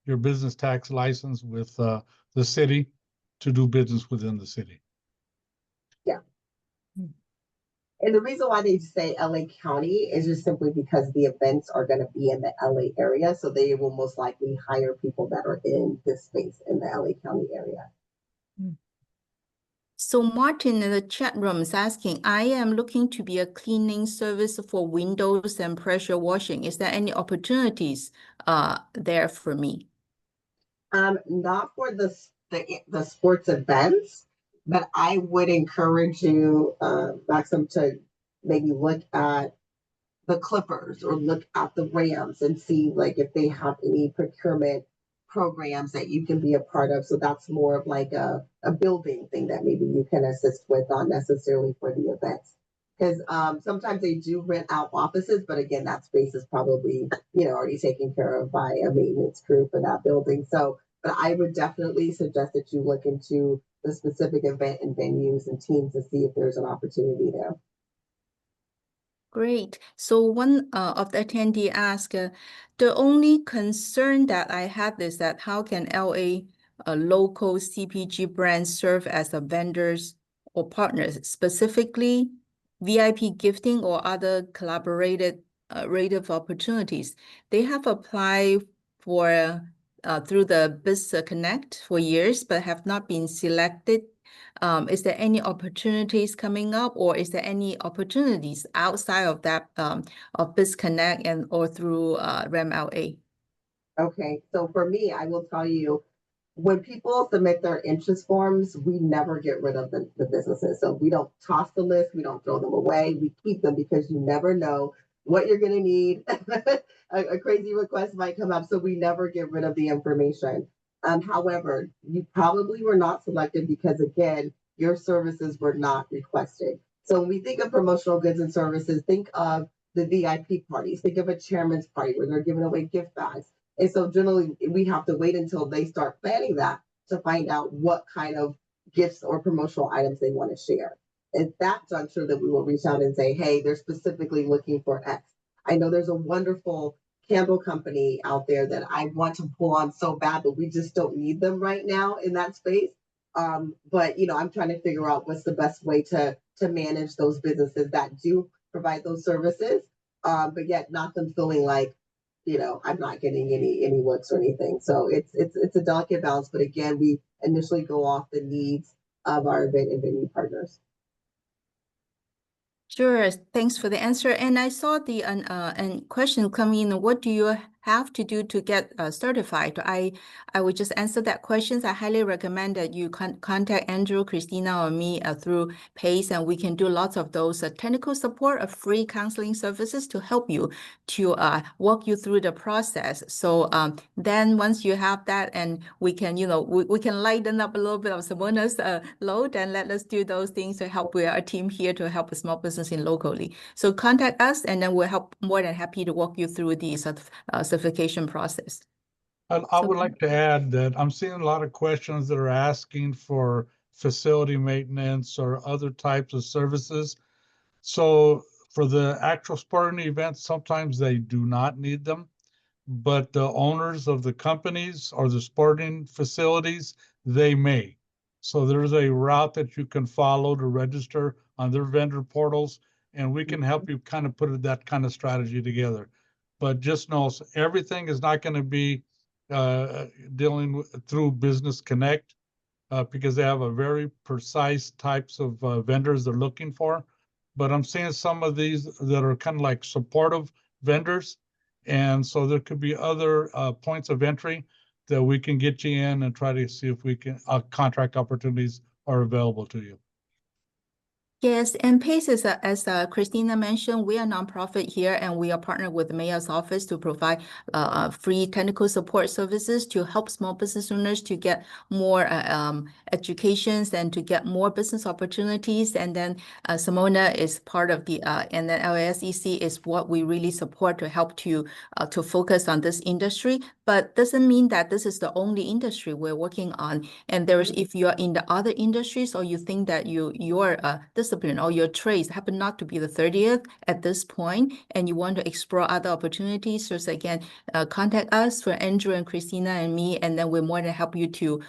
your business tax license with the city to do business within the city. Yeah. And the reason why they say LA County is just simply because the events are going to be in the LA area. So they will most likely hire people that are in this space in the LA County area. So Martin in the chat room is asking, I am looking to be a cleaning service for windows and pressure washing. Is there any opportunities there for me? Not for the sports events, but I would encourage you, Maxim, to maybe look at the Clippers or look at the Rams and see like if they have any procurement programs that you can be a part of. So that's more of like a building thing that maybe you can assist with, not necessarily for the events. Because sometimes they do rent out offices, but again, that space is probably, already taken care of by a maintenance crew for that building. So, but I would definitely suggest that you look into the specific event and venues and teams to see if there's an opportunity there. Great. So one of the attendee asked, the only concern that I have is that how can LA local CPG brands serve as a vendors or partners, specifically VIP gifting or other collaborative opportunities? They have applied for through the Biz Connect for years, but have not been selected. Is there any opportunities coming up, or is there any opportunities outside of that of BizConnect and or through REM-LA? Okay, so for me, I will tell you, when people submit their interest forms, we never get rid of the businesses. So we don't toss the list, we don't throw them away, we keep them because you never know what you're going to need. a crazy request might come up, so we never get rid of the information. However, you probably were not selected because, again, your services were not requested. So when we think of promotional goods and services, think of the VIP parties, think of a chairman's party where they're giving away gift bags. And so generally we have to wait until they start planning that to find out what kind of gifts or promotional items they want to share. At that juncture that we will reach out and say, hey, they're specifically looking for X. I know there's a wonderful candle company out there that I want to pull on so bad, but we just don't need them right now in that space. But I'm trying to figure out what's the best way to manage those businesses that do provide those services, but yet not them feeling like, I'm not getting any looks or anything. So it's a delicate balance, but again, we initially go off the needs of our event and venue partners. Sure, thanks for the answer. And I saw the question come in. What do you have to do to get certified? I would just answer that question. I highly recommend that you contact Andrew, Christina, or me through PACE, and we can do lots of those technical support of free counseling services to help you to walk you through the process. So then once you have that, and we can, we can lighten up a little bit of Simona's load, and let us do those things to help. We are a team here to help a small business in locally. So contact us, and then we'll help, more than happy to walk you through the certification process. I would like to add that I'm seeing a lot of questions that are asking for facility maintenance or other types of services. So for the actual sporting events, sometimes they do not need them, but the owners of the companies or the sporting facilities, they may. So there's a route that you can follow to register on their vendor portals, and we can help you kind of put that kind of strategy together. But just know everything is not going to be dealing with, through Business Connect, because they have a very precise types of vendors they're looking for. But I'm seeing some of these that are kind of like supportive vendors. And so there could be other points of entry that we can get you in and try to see if we can contract opportunities are available to you. Yes, and PACE is, as Christina mentioned, we are nonprofit here, and we are partnered with the Mayor's Office to provide free technical support services to help small business owners to get more educations and to get more business opportunities. And then Simona is part of the, and then LASEC is what we really support to help to focus on this industry. But doesn't mean that this is the only industry we're working on. And there is, if you're in the other industries or you think that your discipline or your trades happen not to be the 30th at this point, and you want to explore other opportunities, just again, contact us for Andrew and Christina and me, and then we're more than help you to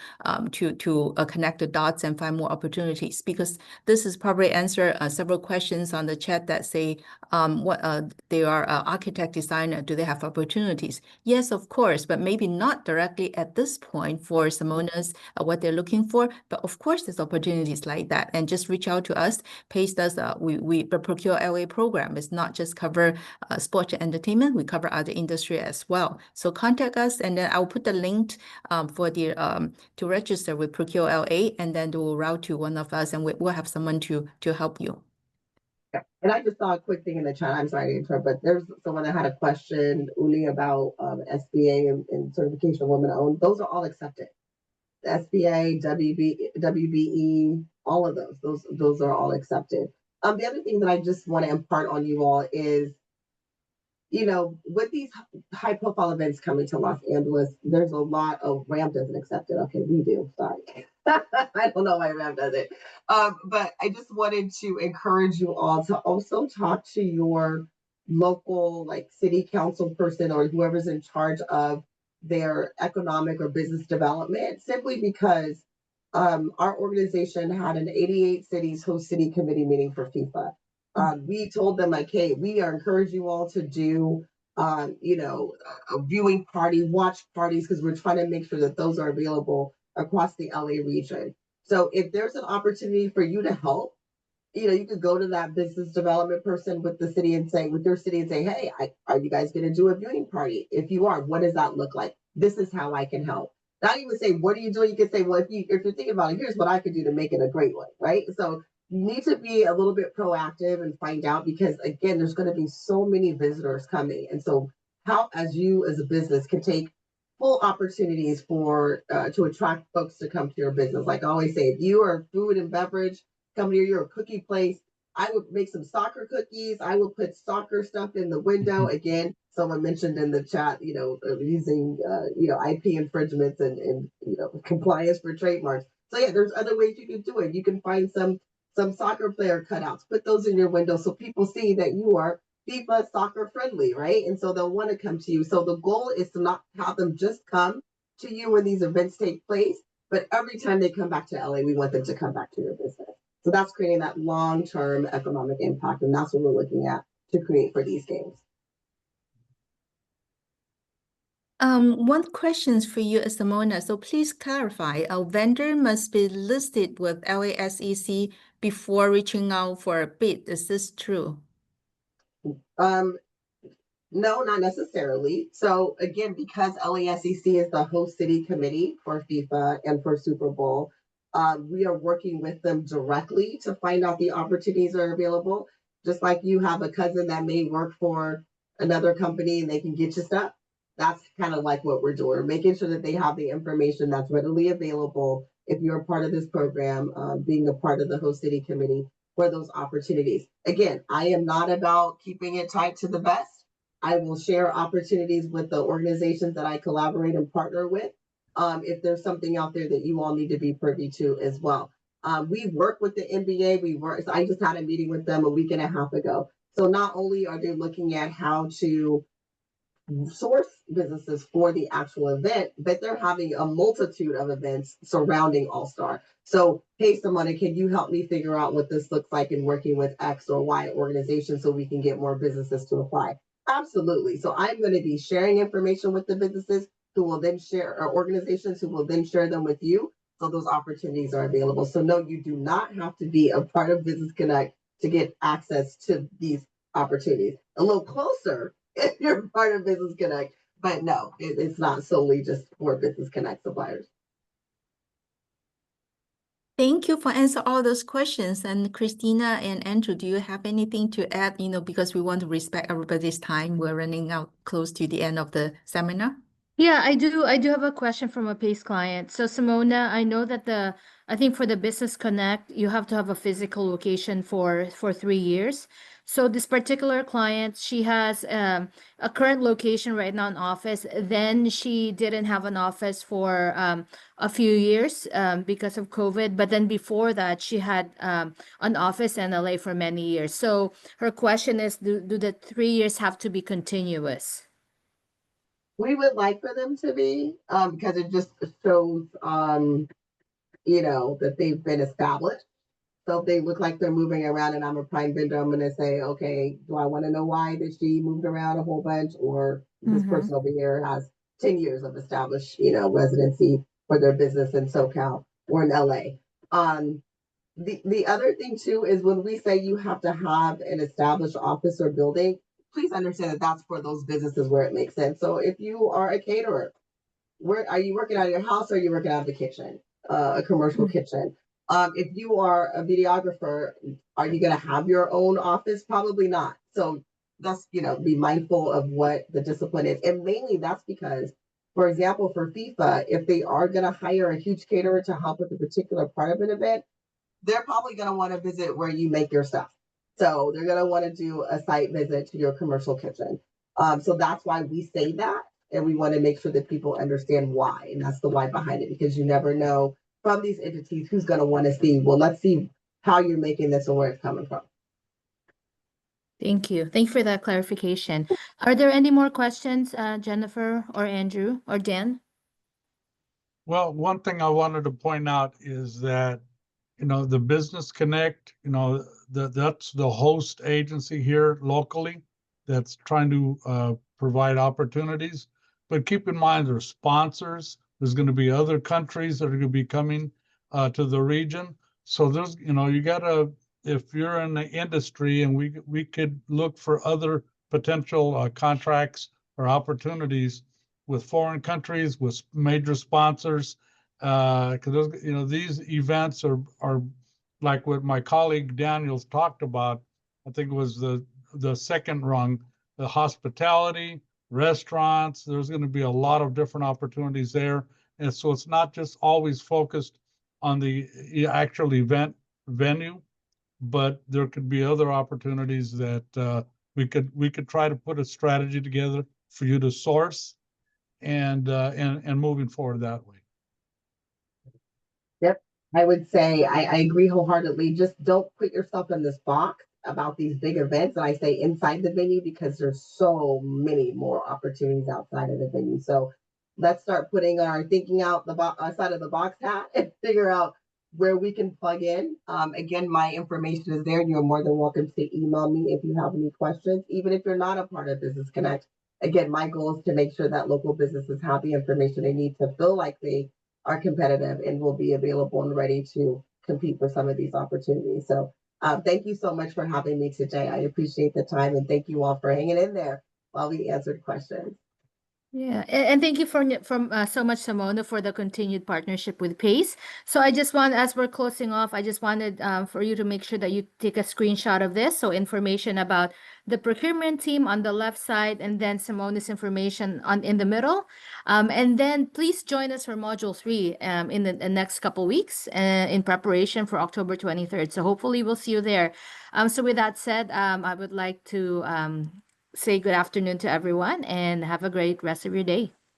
connect the dots and find more opportunities. Because this is probably answer several questions on the chat that say what they are architect designer, do they have opportunities? Yes, of course, but maybe not directly at this point for Simona's what they're looking for. But of course, there's opportunities like that, and just reach out to us. PACE does the ProcureLA program is not just cover sports and entertainment. We cover other industry as well. So contact us, and then I'll put the link for the to register with ProcureLA, and then they will route to one of us, and we'll have someone to help you. Yeah. And I just saw a quick thing in the chat. I'm sorry to interrupt, but there's someone that had a question, Uli, about SBA and certification of women owned. Those are all accepted. The SBA, WBE, all of those are all accepted. The other thing that I just want to impart on you all is, you know, with these high profile events coming to Los Angeles, there's a lot of RAM doesn't accept it. Okay, we do. Sorry. I don't know why RAM does it. But I just wanted to encourage you all to also talk to your local, like, city council person or whoever's in charge of their economic or business development, simply because our organization had an 88 cities host city committee meeting for FIFA. We told them, like, hey, we are encouraging you all to do, you know, a viewing party, watch parties, because we're trying to make sure that those are available across the LA region. So if there's an opportunity for you to help, you know, you could go to that business development person with the city and say, with your city, and say, hey, are you guys going to do a viewing party? If you are, what does that look like? This is how I can help. Not even say, what are you doing? You can say, well, if you're thinking about it, here's what I could do to make it a great one, right? So you need to be a little bit proactive and find out, because again, there's going to be so many visitors coming. And so how, as you as a business, can take full opportunities for to attract folks to come to your business. Like I always say, if you are food and beverage, come here, you're a cookie place, I would make some soccer cookies. I would put soccer stuff in the window. Again, someone mentioned in the chat, you know, using, you know, IP infringements and, you know, compliance for trademarks. So yeah, there's other ways you can do it. You can find some soccer player cutouts, put those in your window so people see that you are FIFA soccer friendly, right? And so they'll want to come to you. So the goal is to not have them just come to you when these events take place, but every time they come back to LA, we want them to come back to your business. So that's creating that long-term economic impact, and that's what we're looking at to create for these games. One question for you, Simona. So please clarify, a vendor must be listed with LASEC before reaching out for a bid. Is this true? No, not necessarily. So again, because LASEC is the host city committee for FIFA and for Super Bowl, we are working with them directly to find out the opportunities that are available. Just like you have a cousin that may work for another company and they can get you stuff. That's kind of like what we're doing. We're making sure that they have the information that's readily available if you're a part of this program, being a part of the host city committee for those opportunities. Again, I am not about keeping it tight to the vest. I will share opportunities with the organizations that I collaborate and partner with. If there's something out there that you all need to be privy to as well. We work with the NBA. So I just had a meeting with them a week and a half ago. So not only are they looking at how to source businesses for the actual event, but they're having a multitude of events surrounding All-Star. So, hey, somebody, can you help me figure out what this looks like in working with X or Y organization so we can get more businesses to apply? Absolutely. So I'm going to be sharing information with the businesses who will then share, or organizations who will then share them with you. So those opportunities are available. So no, you do not have to be a part of Business Connect to get access to these opportunities. A little closer if you're part of Business Connect, but no, it's not solely just for Business Connect suppliers. Thank you for answering all those questions. And Christina and Andrew, do you have anything to add? Because we want to respect everybody's time. We're running out close to the end of the seminar. Yeah, I do. I do have a question from a PACE client. So, Simona, I know that I think for the Business Connect, you have to have a physical location for 3 years. So, this particular client, she has a current location right now in office. Then she didn't have an office for a few years because of COVID. But then before that, she had an office in LA for many years. So, her question is, do the 3 years have to be continuous? We would like for them to be, because it just shows, that they've been established. So if they look like they're moving around and I'm a prime vendor, I'm going to say, okay, do I want to know why that she moved around a whole bunch, or this person over here has 10 years of established, residency for their business in SoCal or in LA. The other thing too is when we say you have to have an established office or building, please understand that that's for those businesses where it makes sense. So if you are a caterer, where are you working out of your house, or are you working out of the kitchen, a commercial kitchen? If you are a videographer, are you going to have your own office? Probably not. So that's, be mindful of what the discipline is. And mainly that's because, for example, for FIFA, if they are going to hire a huge caterer to help with a particular part of an event, they're probably going to want to visit where you make your stuff. So they're going to want to do a site visit to your commercial kitchen. So that's why we say that. And we want to make sure that people understand why. And that's the why behind it, because you never know from these entities who's going to want to see, well, let's see how you're making this and where it's coming from. Thank you. Thank you for that clarification. Are there any more questions, Jennifer or Andrew or Dan? Well, one thing I wanted to point out is that, the Business Connect, that's the host agency here locally that's trying to provide opportunities. But keep in mind, there's sponsors. There's going to be other countries that are going to be coming to the region. So there's, you gotta, if you're in the industry, and we could look for other potential contracts or opportunities with foreign countries, with major sponsors, because these events are like what my colleague Daniels talked about. I think it was the second rung, the hospitality, restaurants. There's going to be a lot of different opportunities there, and so it's not just always focused on the actual event venue, but there could be other opportunities that we could try to put a strategy together for you to source and moving forward that way. Yep. I would say I agree wholeheartedly. Just don't put yourself in this box about these big events. And I say inside the venue, because there's so many more opportunities outside of the venue. So let's start putting our thinking out the outside of the box hat and figure out where we can plug in. Again, my information is there. You're more than welcome to email me if you have any questions, even if you're not a part of Business Connect. Again, my goal is to make sure that local businesses have the information they need to feel like they are competitive and will be available and ready to compete for some of these opportunities. So thank you so much for having me today. I appreciate the time, and thank you all for hanging in there while we answered questions. Yeah, and thank you so much, Simona, for the continued partnership with PACE. So I just want, as we're closing off, I just wanted for you to make sure that you take a screenshot of this. So information about the procurement team on the left side, and then Simona's information in the middle. And then please join us for Module 3 in the next couple weeks in preparation for October 23rd. So hopefully we'll see you there. So with that said, I would like to say good afternoon to everyone and have a great rest of your day.